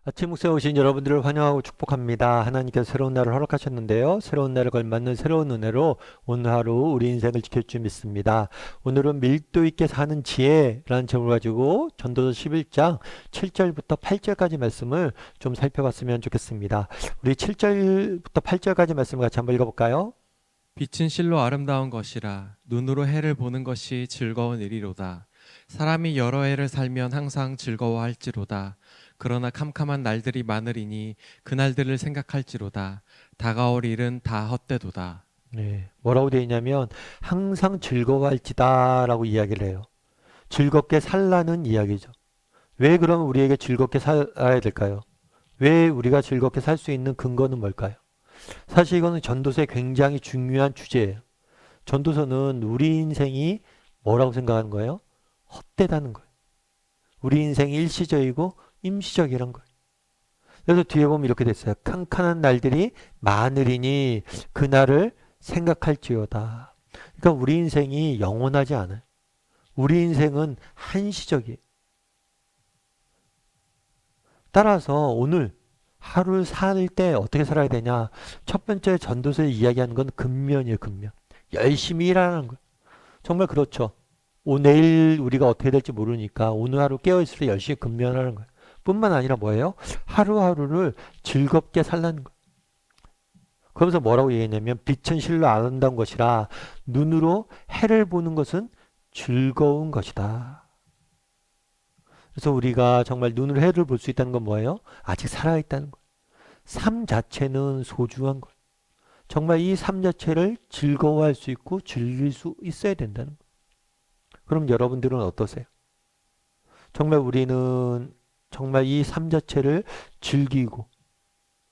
아침 묵상에 오신 여러분들을 환영하고 축복합니다. 하나님께서 새로운 날을 허락하셨는데요. 새로운 날에 걸맞는 새로운 은혜로 오늘 하루 우리 인생을 지킬 줄 믿습니다. 오늘은 밀도 있게 사는 지혜라는 제목을 가지고 전도서 11장 7절부터 8절까지 말씀을 좀 살펴봤으면 좋겠습니다. 우리 7절부터 8절까지 말씀을 같이 한번 읽어볼까요? 빛은 실로 아름다운 것이라 눈으로 해를 보는 것이 즐거운 일이로다. 사람이 여러 해를 살면 항상 즐거워할지로다. 그러나 캄캄한 날들이 많으리니 그 날들을 생각할지로다. 다가올 일은 다 헛되도다. 네, 뭐라고 되어 있냐면 항상 즐거워할지다라고 이야기를 해요. 즐겁게 살라는 이야기죠. 왜 그러면 우리에게 즐겁게 살아야 될까요? 왜 우리가 즐겁게 살 수 있는 근거는 뭘까요? 사실 이거는 전도서의 굉장히 중요한 주제예요. 전도서는 우리 인생이 뭐라고 생각하는 거예요? 헛되다는 거예요. 우리 인생이 일시적이고 임시적이란 거예요. 그래서 뒤에 보면 이렇게 됐어요. 칸칸한 날들이 많으리니 그날을 생각할지어다. 그러니까 우리 인생이 영원하지 않아요. 우리 인생은 한시적이에요. 따라서 오늘 하루를 살 때 어떻게 살아야 되냐? 첫 번째 전도서에 이야기하는 건 근면이에요, 근면. 열심히 일하는 거예요. 정말 그렇죠. 내일 우리가 어떻게 될지 모르니까 오늘 하루 깨어있을 때 열심히 근면하는 거예요. 뿐만 아니라 뭐예요? 하루하루를 즐겁게 살라는 거예요. 그러면서 뭐라고 얘기했냐면 빛은 실로 아름다운 것이라 눈으로 해를 보는 것은 즐거운 것이다. 그래서 우리가 정말 눈으로 해를 볼 수 있다는 건 뭐예요? 아직 살아있다는 거예요. 삶 자체는 소중한 거예요. 정말 이 삶 자체를 즐거워할 수 있고 즐길 수 있어야 된다는 거예요. 그럼 여러분들은 어떠세요? 정말 우리는 정말 이 삶 자체를 즐기고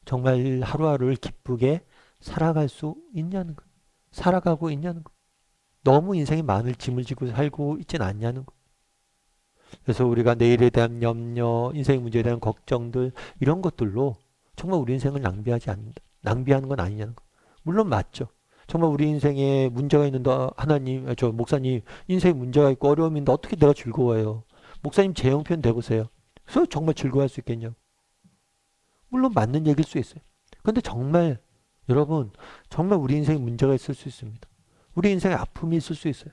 정말 하루하루를 기쁘게 살아갈 수 있냐는 거예요. 살아가고 있냐는 거예요. 너무 인생이 많은 짐을 지고 살고 있진 않냐는 거예요. 그래서 우리가 내일에 대한 염려, 인생 문제에 대한 걱정들 이런 것들로 정말 우리 인생을 낭비하지 않는다. 낭비하는 건 아니냐는 거. 물론 맞죠. 정말 우리 인생에 문제가 있는데 하나님, 목사님 인생에 문제가 있고 어려움이 있는데 어떻게 내가 즐거워해요? 목사님 제 형편 대보세요. 그래서 정말 즐거워할 수 있겠냐고. 물론 맞는 얘기일 수 있어요. 근데 정말 여러분 정말 우리 인생에 문제가 있을 수 있습니다. 우리 인생에 아픔이 있을 수 있어요.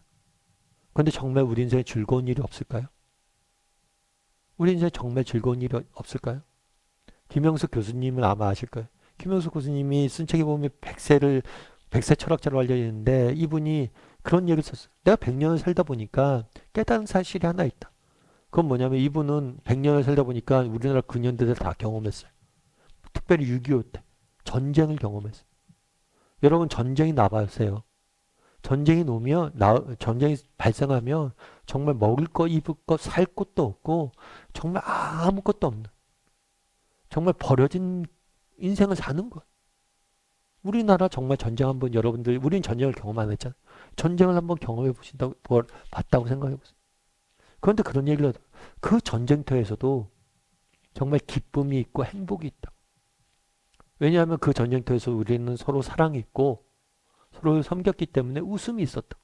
근데 정말 우리 인생에 즐거운 일이 없을까요? 우리 인생에 정말 즐거운 일이 없을까요? 김영숙 교수님은 아마 아실 거예요. 김영숙 교수님이 쓴 책에 보면 백세 철학자로 알려져 있는데 이분이 그런 얘기를 썼어요. 내가 100년을 살다 보니까 깨달은 사실이 하나 있다. 그건 뭐냐면 이분은 100년을 살다 보니까 우리나라 근현대를 다 경험했어요. 특별히 6.25 때 전쟁을 경험했어요. 여러분 전쟁이 나봐세요. 전쟁이 발생하면 정말 먹을 거, 입을 거, 살 곳도 없고 정말 아무것도 없는 정말 버려진 인생을 사는 거예요. 우리나라 정말 전쟁 한번 여러분들 우린 전쟁을 경험 안 했잖아요. 전쟁을 한번 경험해 보신다고 봤다고 생각해 보세요. 그런데 그런 얘기를 하더라고요. 그 전쟁터에서도 정말 기쁨이 있고 행복이 있다. 왜냐하면 그 전쟁터에서 우리는 서로 사랑이 있고 서로 섬겼기 때문에 웃음이 있었다.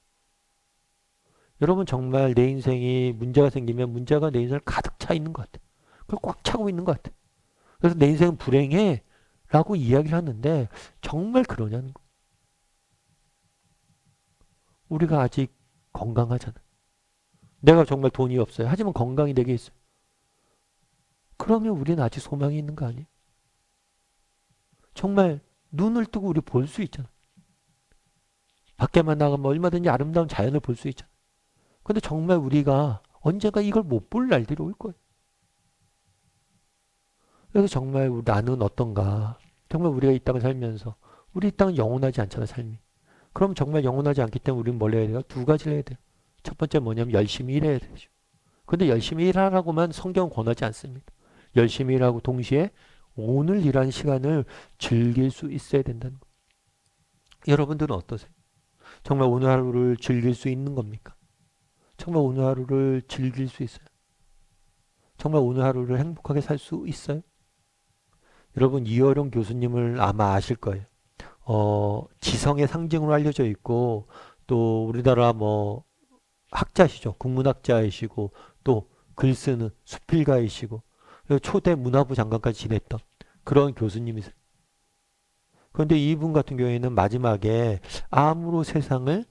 여러분 정말 내 인생이 문제가 생기면 문제가 내 인생을 가득 차 있는 것 같아. 그걸 꽉 차고 있는 것 같아. 그래서 내 인생은 불행해 라고 이야기를 하는데 정말 그러냐는 거. 우리가 아직 건강하잖아. 내가 정말 돈이 없어요. 하지만 건강이 내게 있어요. 그러면 우리는 아직 소망이 있는 거 아니에요? 정말 눈을 뜨고 우리 볼 수 있잖아. 밖에만 나가면 얼마든지 아름다운 자연을 볼 수 있잖아. 근데 정말 우리가 언젠가 이걸 못 볼 날들이 올 거예요. 그래서 정말 나는 어떤가? 정말 우리가 이 땅을 살면서 우리 이 땅은 영원하지 않잖아, 삶이. 그럼 정말 영원하지 않기 때문에 우리는 뭘 해야 돼요? 두 가지를 해야 돼요. 첫 번째 뭐냐면 열심히 일해야 되죠. 근데 열심히 일하라고만 성경은 권하지 않습니다. 열심히 일하고 동시에 오늘 일하는 시간을 즐길 수 있어야 된다는 거. 여러분들은 어떠세요? 정말 오늘 하루를 즐길 수 있는 겁니까? 정말 오늘 하루를 즐길 수 있어요? 정말 오늘 하루를 행복하게 살 수 있어요? 여러분 이어룡 교수님을 아마 아실 거예요. 지성의 상징으로 알려져 있고 또 우리나라 뭐 학자시죠. 국문학자이시고 또 글 쓰는 수필가이시고 초대 문화부 장관까지 지냈던 그런 교수님이세요. 그런데 이분 같은 경우에는 마지막에 암으로 세상을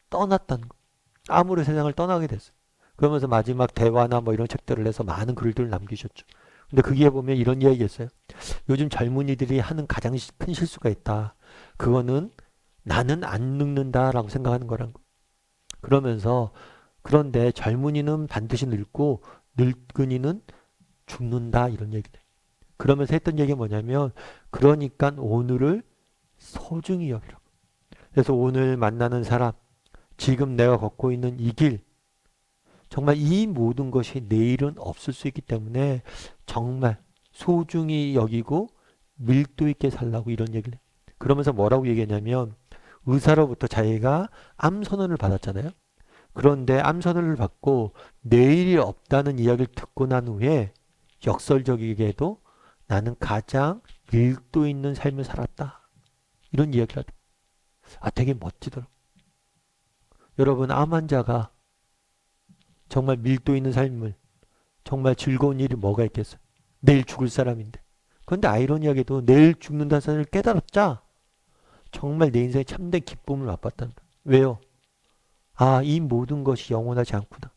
떠났다는 거. 암으로 세상을 떠나게 됐어요. 그러면서 마지막 대화나 뭐 이런 책들을 내서 많은 글들을 남기셨죠. 근데 거기에 보면 이런 이야기였어요. 요즘 젊은이들이 하는 가장 큰 실수가 있다. 그거는 나는 안 늙는다라고 생각하는 거란 거. 그러면서 그런데 젊은이는 반드시 늙고 늙은이는 죽는다 이런 얘기들. 그러면서 했던 얘기가 뭐냐면 그러니까 오늘을 소중히 여기라고. 그래서 오늘 만나는 사람, 지금 내가 걷고 있는 이 길, 정말 이 모든 것이 내일은 없을 수 있기 때문에 정말 소중히 여기고 밀도 있게 살라고 이런 얘기를 해요. 그러면서 뭐라고 얘기했냐면 의사로부터 자기가 암 선언을 받았잖아요. 그런데 암 선언을 받고 내일이 없다는 이야기를 듣고 난 후에 역설적이게도 나는 가장 밀도 있는 삶을 살았다. 이런 이야기를 하더라고요. 아, 되게 멋지더라고요. 여러분, 암 환자가 정말 밀도 있는 삶을 정말 즐거운 일이 뭐가 있겠어요? 내일 죽을 사람인데. 그런데 아이러니하게도 내일 죽는다는 사실을 깨달았자 정말 내 인생에 참된 기쁨을 맛봤단다. 왜요? 아, 이 모든 것이 영원하지 않구나.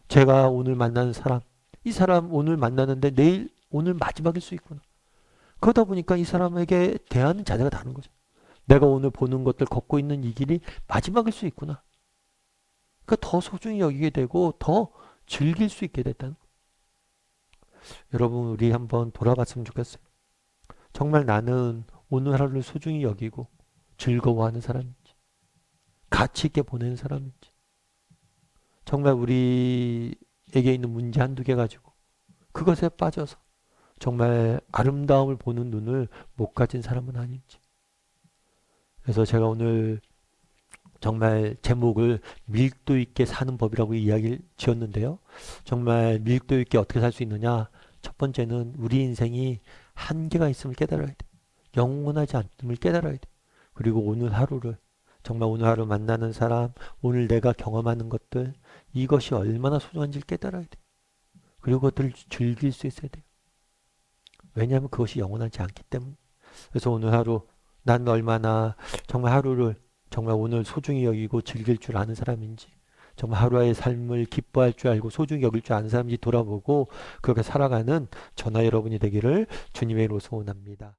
제가 오늘 만나는 사람, 이 사람 오늘 만나는데 내일 오늘 마지막일 수 있구나. 그러다 보니까 이 사람에게 대하는 자세가 다른 거죠. 내가 오늘 보는 것들 걷고 있는 이 길이 마지막일 수 있구나. 그러니까 더 소중히 여기게 되고 더 즐길 수 있게 됐다는 거예요. 여러분 우리 한번 돌아봤으면 좋겠어요. 정말 나는 오늘 하루를 소중히 여기고 즐거워하는 사람인지 가치 있게 보내는 사람인지 정말 우리에게 있는 문제 한두 개 가지고 그것에 빠져서 정말 아름다움을 보는 눈을 못 가진 사람은 아닌지. 그래서 제가 오늘 정말 제목을 밀도 있게 사는 법이라고 이야기를 지었는데요. 정말 밀도 있게 어떻게 살 수 있느냐? 첫 번째는 우리 인생이 한계가 있음을 깨달아야 돼. 영원하지 않음을 깨달아야 돼. 그리고 오늘 하루를 정말 오늘 하루 만나는 사람, 오늘 내가 경험하는 것들 이것이 얼마나 소중한지를 깨달아야 돼. 그리고 그것들을 즐길 수 있어야 돼요. 왜냐하면 그것이 영원하지 않기 때문에. 그래서 오늘 하루 난 얼마나 정말 하루를 정말 오늘 소중히 여기고 즐길 줄 아는 사람인지 정말 하루의 삶을 기뻐할 줄 알고 소중히 여길 줄 아는 사람인지 돌아보고 그렇게 살아가는 저나 여러분이 되기를 주님의 이름으로 소원합니다.